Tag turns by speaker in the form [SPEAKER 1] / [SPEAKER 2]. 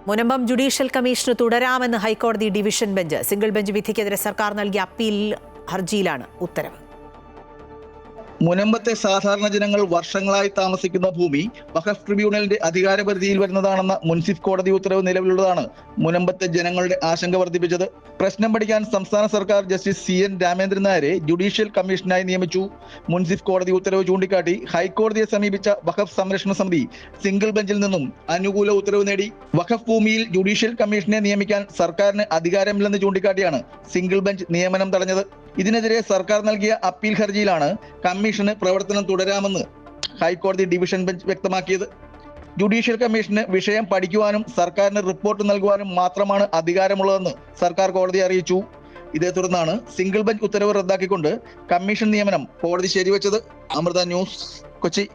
[SPEAKER 1] Munambam judicial commission തുടരാമെന്ന് ഹൈക്കോടതി division bench. Single bench വിധിക്കെതിരെ സർക്കാർ നൽകിയ അപ്പീൽ ഹർജിയിലാണ് ഉത്തരവ്.
[SPEAKER 2] മുനമ്പത്തെ സാധാരണ ജനങ്ങൾ വർഷങ്ങളായി താമസിക്കുന്ന ഭൂമി വഖഫ് ട്രിബ്യൂണലിന്റെ അധികാരപരിധിയിൽ വരുന്നതാണെന്ന മുൻസിഫ് കോടതി ഉത്തരവ് നിലവിലുള്ളതാണ് മുനമ്പത്തെ ജനങ്ങളുടെ ആശങ്ക വർദ്ധിപ്പിച്ചത്. പ്രശ്നം പഠിക്കാൻ സംസ്ഥാന സർക്കാർ ജസ്റ്റിസ് CN രാമേന്ദ്രൻ നായരെ ജുഡീഷ്യൽ കമ്മീഷനായി നിയമിച്ചു. മുൻസിഫ് കോടതി ഉത്തരവ് ചൂണ്ടിക്കാട്ടി ഹൈക്കോടതിയെ സമീപിച്ച വഖഫ് സംരക്ഷണ സമിതി സിംഗിൾ ബെഞ്ചിൽ നിന്നും അനുകൂല ഉത്തരവ് നേടി. വഖഫ് ഭൂമിയിൽ ജുഡീഷ്യൽ കമ്മീഷനെ നിയമിക്കാൻ സർക്കാരിന് അധികാരമില്ലെന്ന് ചൂണ്ടിക്കാട്ടിയാണ് സിംഗിൾ ബെഞ്ച് നിയമനം തടഞ്ഞത്. ഇതിനെതിരെ സർക്കാർ നൽകിയ അപ്പീൽ ഹർജിയിലാണ് കമ്മീഷന് പ്രവർത്തനം തുടരാമെന്ന് ഹൈക്കോടതി ഡിവിഷൻ ബെഞ്ച് വ്യക്തമാക്കിയത്. ജുഡീഷ്യൽ കമ്മീഷന് വിഷയം പഠിക്കുവാനും സർക്കാരിന് റിപ്പോർട്ട് നൽകുവാനും മാത്രമാണ് അധികാരമുള്ളതെന്ന് സർക്കാർ കോടതിയെ അറിയിച്ചു. ഇതേ തുടർന്നാണ് സിംഗിൾ ബെഞ്ച് ഉത്തരവ് റദ്ദാക്കിക്കൊണ്ട് കമ്മീഷൻ നിയമനം കോടതി ശരിവെച്ചത്. അമൃത ന്യൂസ്, കൊച്ചി.